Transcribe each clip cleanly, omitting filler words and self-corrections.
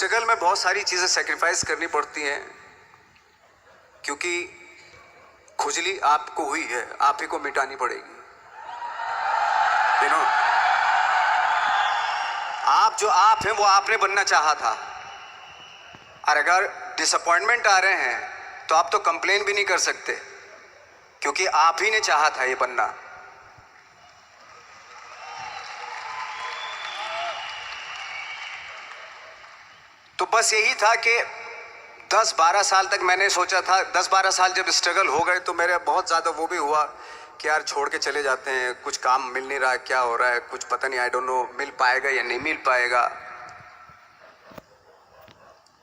Struggle में बहुत सारी चीज़ें सेक्रीफाइस करनी पड़ती हैं, क्योंकि खुजली आपको हुई है, आप ही को मिटानी पड़ेगी। यू नो, आप जो आप हैं वो आपने बनना चाहा था, और अगर डिसअपॉइंटमेंट आ रहे हैं तो आप तो कंप्लेन भी नहीं कर सकते, क्योंकि आप ही ने चाहा था ये बनना। तो बस यही था कि 10-12 साल तक मैंने सोचा था, 10-12 साल जब स्ट्रगल हो गए तो मेरे बहुत ज़्यादा वो भी हुआ कि यार छोड़ के चले जाते हैं, कुछ काम मिल नहीं रहा है, क्या हो रहा है कुछ पता नहीं, आई डोंट नो मिल पाएगा या नहीं मिल पाएगा।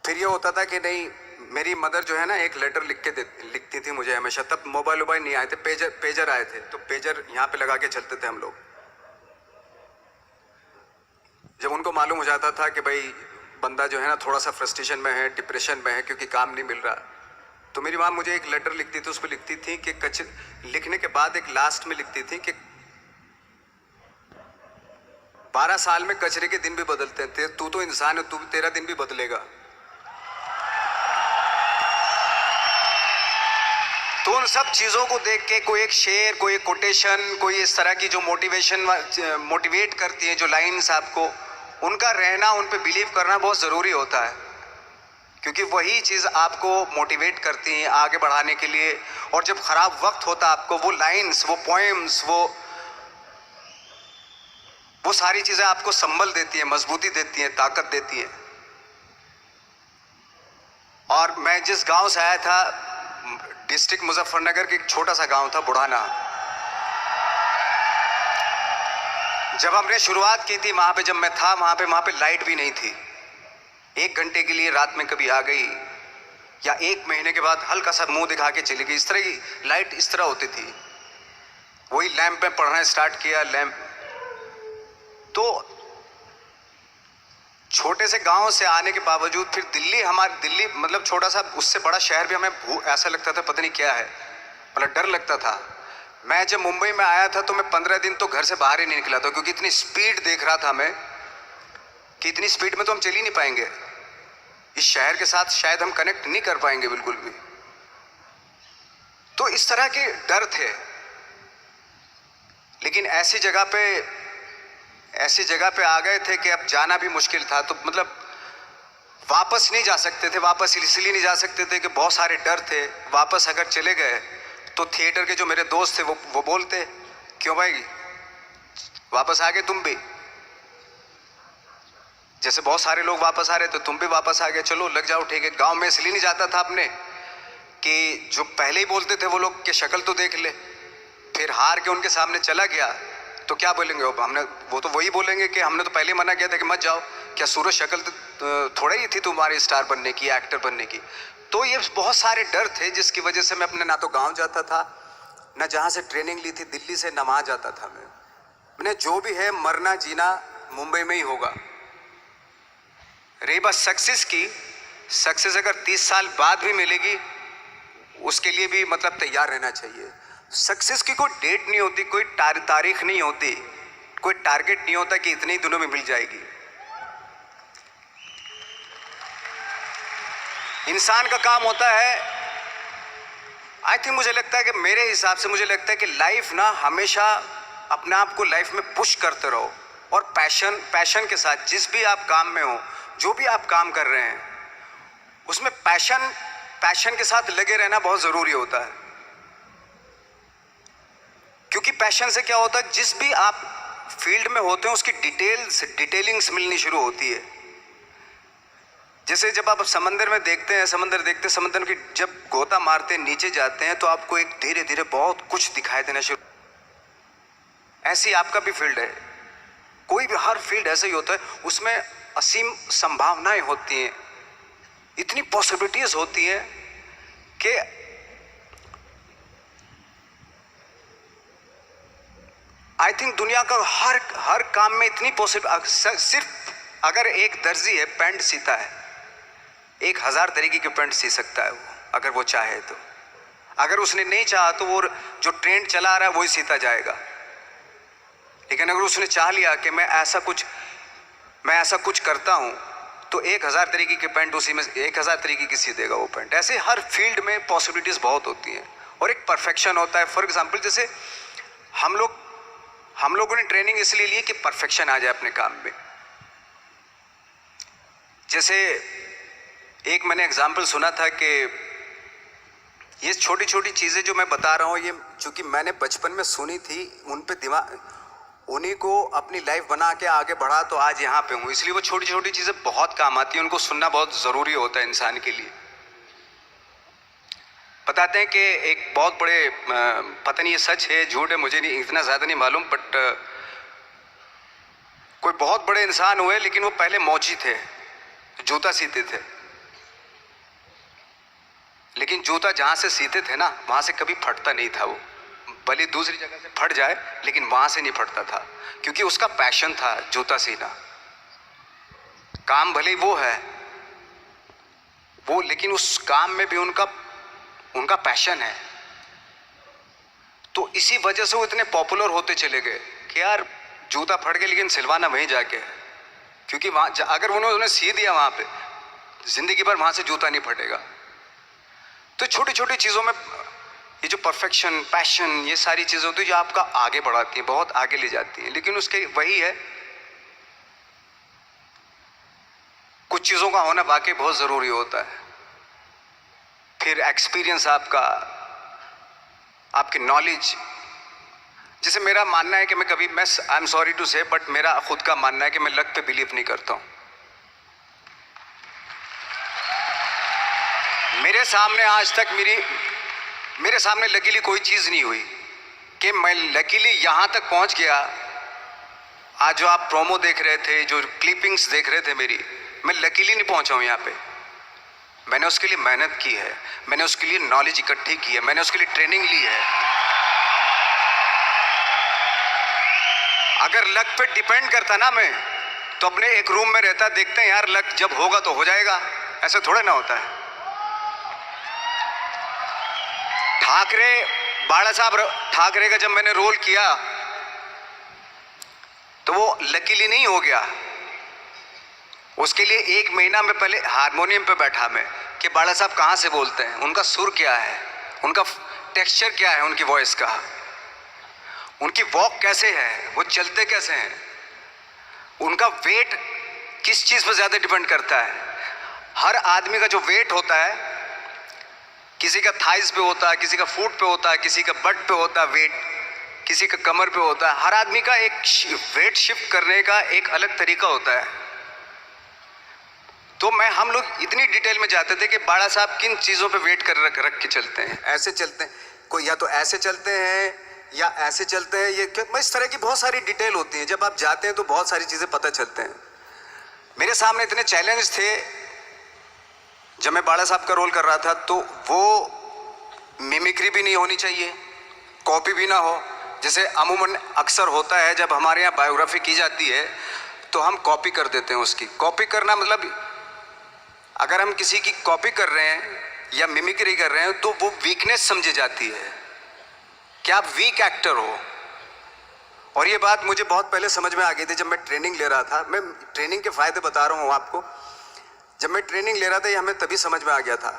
फिर ये होता था कि नहीं, मेरी मदर जो है ना एक लेटर लिखती थी मुझे हमेशा। तब मोबाइल नहीं आए थे, पेजर आए थे, तो पेजर यहाँ पे लगा के चलते थे हम लोग। जब उनको मालूम हो जाता था कि भाई बंदा जो है ना थोड़ा सा फ्रस्ट्रेशन में है, डिप्रेशन में है, क्योंकि काम नहीं मिल रहा, तो मेरी माँ मुझे एक लेटर लिखती थी। उस पर लिखती थी कि लिखने के बाद एक लास्ट में लिखती थी कि 12 साल में कचरे के दिन भी बदलते हैं, तू तो इंसान है, तेरा दिन भी बदलेगा। तो उन सब चीज़ों को देख के कोई एक शेर, कोई एक कोटेशन, कोई इस तरह की जो मोटिवेट करती है, जो लाइन्स आपको, उनका रहना, उन पे बिलीव करना बहुत ज़रूरी होता है, क्योंकि वही चीज़ आपको मोटिवेट करती हैं आगे बढ़ाने के लिए। और जब ख़राब वक्त होता आपको, वो लाइन्स, वो पोएम्स, वो सारी चीज़ें आपको संबल देती हैं, मजबूती देती हैं, ताकत देती हैं। और मैं जिस गांव से आया था, डिस्ट्रिक्ट मुजफ्फरनगर के एक छोटा सा गांव था बुढ़ाना। जब हमने शुरुआत की थी वहाँ पे, जब मैं था वहाँ पे लाइट भी नहीं थी। 1 घंटे के लिए रात में कभी आ गई, या 1 महीने के बाद हल्का सा मुंह दिखा के चली गई। इस तरह की लाइट इस तरह होती थी। वही लैंप में पढ़ना स्टार्ट किया, लैंप। तो छोटे से गांव से आने के बावजूद फिर दिल्ली मतलब छोटा सा, उससे बड़ा शहर भी हमें ऐसा लगता था पता नहीं क्या है, मतलब डर लगता था। मैं जब मुंबई में आया था तो मैं 15 दिन तो घर से बाहर ही नहीं निकला था, क्योंकि इतनी स्पीड देख रहा था मैं कि इतनी स्पीड में तो हम चल ही नहीं पाएंगे, इस शहर के साथ शायद हम कनेक्ट नहीं कर पाएंगे बिल्कुल भी। तो इस तरह के डर थे। लेकिन ऐसी जगह पे आ गए थे कि अब जाना भी मुश्किल था। तो मतलब वापस नहीं जा सकते थे। वापस इसलिए नहीं जा सकते थे कि बहुत सारे डर थे। वापस अगर चले गए तो थिएटर के जो मेरे दोस्त थे वो बोलते, क्यों भाई वापस आ गए तुम भी, जैसे बहुत सारे लोग वापस आ रहे तो तुम भी वापस आ गए, चलो लग जाओ ठीक है। गांव में इसलिए नहीं जाता था अपने कि जो पहले ही बोलते थे वो लोग कि शक्ल तो देख ले, फिर हार के उनके सामने चला गया तो क्या बोलेंगे वो तो वही बोलेंगे कि हमने तो पहले मना किया था कि मत जाओ, क्या सूरज शक्ल तो थोड़ा ही थी तुम्हारी स्टार बनने की, एक्टर बनने की। तो ये बहुत सारे डर थे जिसकी वजह से मैं अपने ना तो गांव जाता था, ना जहाँ से ट्रेनिंग ली थी दिल्ली से, ना वहाँ जाता था। मैंने जो भी है मरना जीना मुंबई में ही होगा। रही बात सक्सेस की, सक्सेस अगर 30 साल बाद भी मिलेगी उसके लिए भी मतलब तैयार रहना चाहिए। सक्सेस की कोई डेट नहीं होती, कोई तारीख नहीं होती, कोई टारगेट नहीं होता कि इतने ही दिनों में मिल जाएगी। इंसान का काम होता है, आई थिंक मुझे लगता है कि मेरे हिसाब से मुझे लगता है कि लाइफ ना हमेशा अपने आप को लाइफ में पुश करते रहो, और पैशन के साथ जिस भी आप काम में हो, जो भी आप काम कर रहे हैं उसमें पैशन के साथ लगे रहना बहुत ज़रूरी होता है। क्योंकि पैशन से क्या होता है, जिस भी आप फील्ड में होते हैं उसकी डिटेलिंग्स मिलनी शुरू होती है। जैसे जब आप समंदर में देखते हैं, समंदर की जब गोता मारते हैं, नीचे जाते हैं तो आपको एक धीरे धीरे बहुत कुछ दिखाई देना शुरू। ऐसी आपका भी फील्ड है, कोई भी हर फील्ड ऐसा ही होता है, उसमें असीम संभावनाएं होती हैं, इतनी पॉसिबिलिटीज होती हैं कि आई थिंक दुनिया का हर काम में इतनी सिर्फ अगर एक दर्जी है पैंट सीता है, 1000 तरीके के पैंट सी सकता है वो, अगर वो चाहे तो। अगर उसने नहीं चाहा तो वो जो ट्रेंड चला रहा है वही सीता जाएगा। लेकिन अगर उसने चाह लिया कि मैं ऐसा कुछ करता हूँ, तो 1000 तरीके के पैंट उसी में 1000 तरीके की सी देगा वो पैंट। ऐसे हर फील्ड में पॉसिबिलिटीज़ बहुत होती हैं और एक परफेक्शन होता है। फॉर एग्जांपल जैसे हम लोगों ने ट्रेनिंग इसलिए ली कि परफेक्शन आ जाए अपने काम में। जैसे एक मैंने एग्जांपल सुना था कि ये छोटी छोटी चीज़ें जो मैं बता रहा हूँ, ये चूँकि मैंने बचपन में सुनी थी, उन पे दिमाग, उन्हीं को अपनी लाइफ बना के आगे बढ़ा तो आज यहाँ पे हूँ। इसलिए वो छोटी छोटी चीज़ें बहुत काम आती हैं, उनको सुनना बहुत ज़रूरी होता है इंसान के लिए। बताते हैं कि एक बहुत बड़े, पता नहीं ये सच है झूठ है, मुझे नहीं इतना ज़्यादा नहीं मालूम, बट कोई बहुत बड़े इंसान हुए लेकिन वो पहले मौची थे, जूता सीते थे। लेकिन जूता जहाँ से सीते थे ना वहाँ से कभी फटता नहीं था। वो भले दूसरी जगह से फट जाए लेकिन वहाँ से नहीं फटता था, क्योंकि उसका पैशन था जूता सीना। काम भले वो है वो, लेकिन उस काम में भी उनका पैशन है। तो इसी वजह से वो इतने पॉपुलर होते चले गए कि यार जूता फट गया लेकिन सिलवाना वहीं जाके है, क्योंकि वहाँ अगर उन्होंने सी दिया वहाँ पे जिंदगी भर वहाँ से जूता नहीं फटेगा। तो छोटी छोटी चीज़ों में ये जो परफेक्शन, पैशन, ये सारी चीज़ें होती है जो आपका आगे बढ़ाती हैं, बहुत आगे ले जाती हैं। लेकिन उसके वही है, कुछ चीज़ों का होना वाकई बहुत ज़रूरी होता है। फिर एक्सपीरियंस आपका, आपकी नॉलेज। जैसे मेरा मानना है कि मैं आई एम सॉरी टू से, बट मेरा खुद का मानना है कि मैं लक पे बिलीव नहीं करता हूँ। मेरे सामने आज तक मेरे सामने लकीली कोई चीज़ नहीं हुई कि मैं लकीली यहाँ तक पहुँच गया। आज जो आप प्रोमो देख रहे थे, जो क्लिपिंग्स देख रहे थे मेरी, मैं लकीली नहीं पहुँचा हूँ यहाँ पे। मैंने उसके लिए मेहनत की है, मैंने उसके लिए नॉलेज इकट्ठी की है, मैंने उसके लिए ट्रेनिंग ली है। अगर लक पे डिपेंड करता ना मैं, तो अपने एक रूम में रहता, देखते हैं यार लक जब होगा तो हो जाएगा, ऐसा थोड़ा ना होता है। बाला साहब ठाकरे का जब मैंने रोल किया तो वो लकीली नहीं हो गया। उसके लिए 1 महीना में पहले हारमोनियम पे बैठा मैं कि बाला साहब कहाँ से बोलते हैं, उनका सुर क्या है, उनका टेक्सचर क्या है, उनकी वॉइस का, उनकी वॉक कैसे है, वो चलते कैसे हैं, उनका वेट किस चीज़ पर ज़्यादा डिपेंड करता है। हर आदमी का जो वेट होता है, किसी का थाइस पे होता है, किसी का फुट पे होता है, किसी का बट पे होता है वेट, किसी का कमर पे होता है। हर आदमी का एक वेट शिफ्ट करने का एक अलग तरीका होता है। तो हम लोग इतनी डिटेल में जाते थे कि बाड़ा साहब किन चीज़ों पे वेट कर रख के चलते हैं, ऐसे चलते हैं, कोई या तो ऐसे चलते हैं या ऐसे चलते हैं, ये इस तरह की बहुत सारी डिटेल होती है। जब आप जाते हैं तो बहुत सारी चीज़ें पता चलते हैं। मेरे सामने इतने चैलेंज थे जब मैं बाड़ा साहब का रोल कर रहा था, तो वो मिमिक्री भी नहीं होनी चाहिए, कॉपी भी ना हो। जैसे अमूमन अक्सर होता है जब हमारे यहाँ बायोग्राफी की जाती है तो हम कॉपी कर देते हैं। उसकी कॉपी करना मतलब अगर हम किसी की कॉपी कर रहे हैं या मिमिक्री कर रहे हैं तो वो वीकनेस समझी जाती है कि आप वीक एक्टर हो। और ये बात मुझे बहुत पहले समझ में आ गई थी जब मैं ट्रेनिंग ले रहा था। मैं ट्रेनिंग के फायदे बता रहा हूँ आपको। जब मैं ट्रेनिंग ले रहा था ये हमें तभी समझ में आ गया था।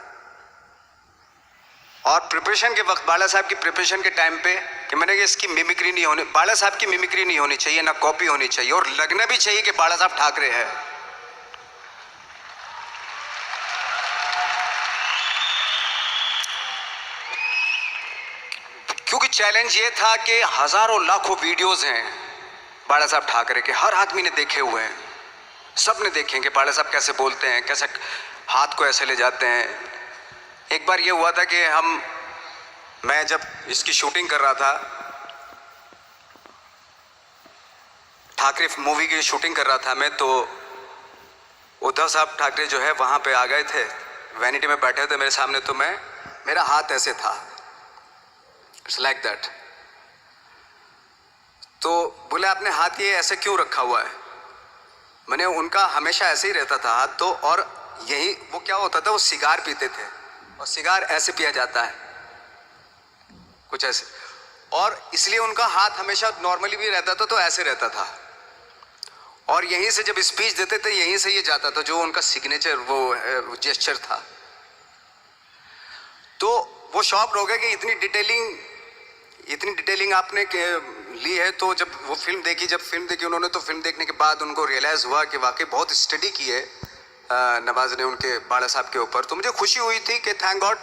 और प्रिपरेशन के वक्त, बाला साहब की प्रिपरेशन के टाइम पे, कि मैंने कि इसकी मिमिक्री नहीं होनी, बाला साहब की मिमिक्री नहीं होनी चाहिए, ना कॉपी होनी चाहिए, और लगना भी चाहिए कि बाला साहब ठाकरे है। क्योंकि चैलेंज ये था कि हजारों लाखों वीडियोस हैं बाला साहब ठाकरे के, हर आदमी ने देखे हुए हैं, सब ने देखे कि बाला साहब कैसे बोलते हैं, कैसे हाथ को ऐसे ले जाते हैं। एक बार ये हुआ था कि मैं जब इसकी शूटिंग कर रहा था, ठाकरे मूवी की शूटिंग कर रहा था मैं, तो उद्धव साहब ठाकरे जो है वहाँ पे आ गए थे, वैनिटी में बैठे थे मेरे सामने। तो मेरा हाथ ऐसे था, इट्स लाइक दैट। तो बोले आपने हाथ ये ऐसे क्यों रखा हुआ है? मैंने उनका हमेशा ऐसे ही रहता था हाथ। तो और यही वो क्या होता था, वो सिगार पीते थे और सिगार ऐसे पिया जाता है कुछ ऐसे, और इसलिए उनका हाथ हमेशा नॉर्मली भी रहता था तो ऐसे रहता था। और यहीं से जब स्पीच देते थे यहीं से ये जाता था, जो उनका सिग्नेचर वो जेस्चर था। तो वो शॉक्ड हो गए कि इतनी डिटेलिंग आपने ली है। तो जब वो फिल्म देखी उन्होंने, तो फिल्म देखने के बाद उनको रियलाइज़ हुआ कि वाकई बहुत स्टडी की है नवाज ने उनके बाड़ा साहब के ऊपर। तो मुझे खुशी हुई थी कि थैंक गॉड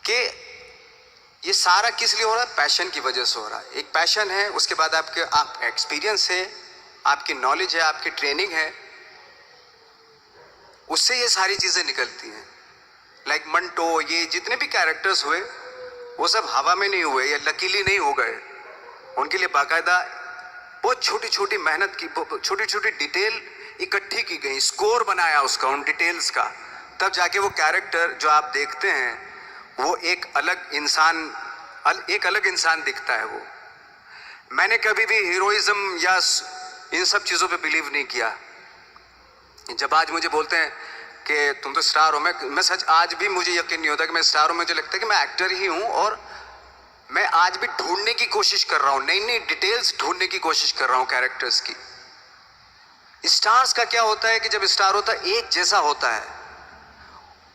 कि ये सारा किस लिए हो रहा है, पैशन की वजह से हो रहा है। एक पैशन है, उसके बाद आपका एक्सपीरियंस है, आपकी नॉलेज है, आपकी ट्रेनिंग है, उससे ये सारी चीज़ें निकलती हैं। लाइक मंटो, ये जितने भी कैरेक्टर्स हुए वो सब हवा में नहीं हुए या लकीली नहीं हो गए। उनके लिए बाकायदा बहुत छोटी छोटी मेहनत की, छोटी छोटी डिटेल इकट्ठी की गई, स्कोर बनाया उसका, उन डिटेल्स का, तब जाके वो कैरेक्टर जो आप देखते हैं वो एक अलग इंसान दिखता है। वो मैंने कभी भी हीरोइज्म या इन सब चीज़ों पे बिलीव नहीं किया। जब आज मुझे बोलते हैं कि तुम तो स्टार हो, मैं सच आज भी मुझे यकीन नहीं होता कि मैं स्टार हूँ। मुझे लगता है कि मैं एक्टर ही हूँ और मैं आज भी ढूंढने की कोशिश कर रहा हूँ, नई नई डिटेल्स ढूंढने की कोशिश कर रहा हूँ कैरेक्टर्स की। स्टार्स का क्या होता है कि जब स्टार होता है एक जैसा होता है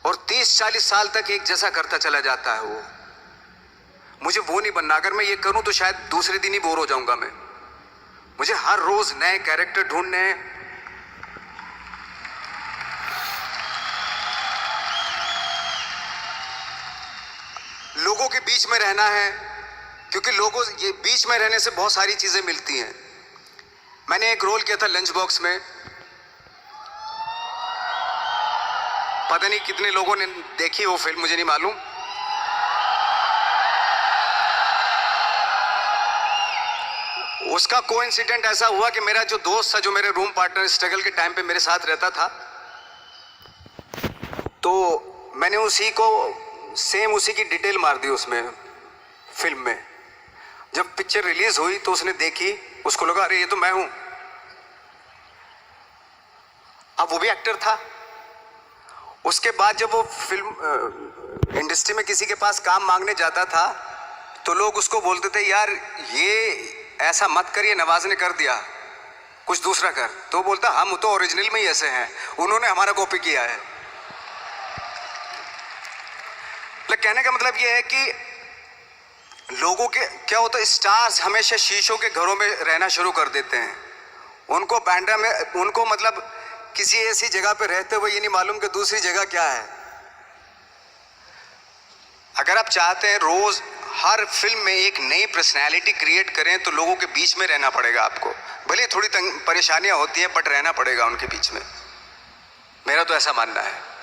और 30-40 साल तक एक जैसा करता चला जाता है। वो मुझे वो नहीं बनना। अगर मैं ये करूं तो शायद दूसरे दिन ही बोर हो जाऊंगा मैं। मुझे हर रोज नए कैरेक्टर ढूंढने हैं। लोगों के बीच में रहना है, क्योंकि लोगों ये बीच में रहने से बहुत सारी चीजें मिलती हैं। मैंने एक रोल किया था लंच बॉक्स में, पता नहीं कितने लोगों ने देखी वो फिल्म, मुझे नहीं मालूम। उसका कोइंसिडेंट ऐसा हुआ कि मेरा जो दोस्त था, जो मेरे रूम पार्टनर स्ट्रगल के टाइम पे मेरे साथ रहता था, तो मैंने उसी की डिटेल मार दी उसमें फिल्म में। जब पिक्चर रिलीज हुई तो उसने देखी, उसको लगा अरे ये तो मैं हूं। अब वो भी एक्टर था। उसके बाद जब वो फिल्म इंडस्ट्री में किसी के पास काम मांगने जाता था तो लोग उसको बोलते थे यार ये ऐसा मत करिए, नवाज ने कर दिया, कुछ दूसरा कर। तो बोलता हम तो ओरिजिनल में ही ऐसे हैं, उन्होंने हमारा कॉपी किया है। कहने का मतलब ये है कि लोगों के क्या होता है, स्टार्स हमेशा शीशों के घरों में रहना शुरू कर देते हैं। उनको बांद्रा में, उनको मतलब किसी ऐसी जगह पे रहते हुए ये नहीं मालूम कि दूसरी जगह क्या है। अगर आप चाहते हैं रोज हर फिल्म में एक नई पर्सनैलिटी क्रिएट करें तो लोगों के बीच में रहना पड़ेगा आपको। भले थोड़ी परेशानियां होती हैं बट रहना पड़ेगा उनके बीच में। मेरा तो ऐसा मानना है।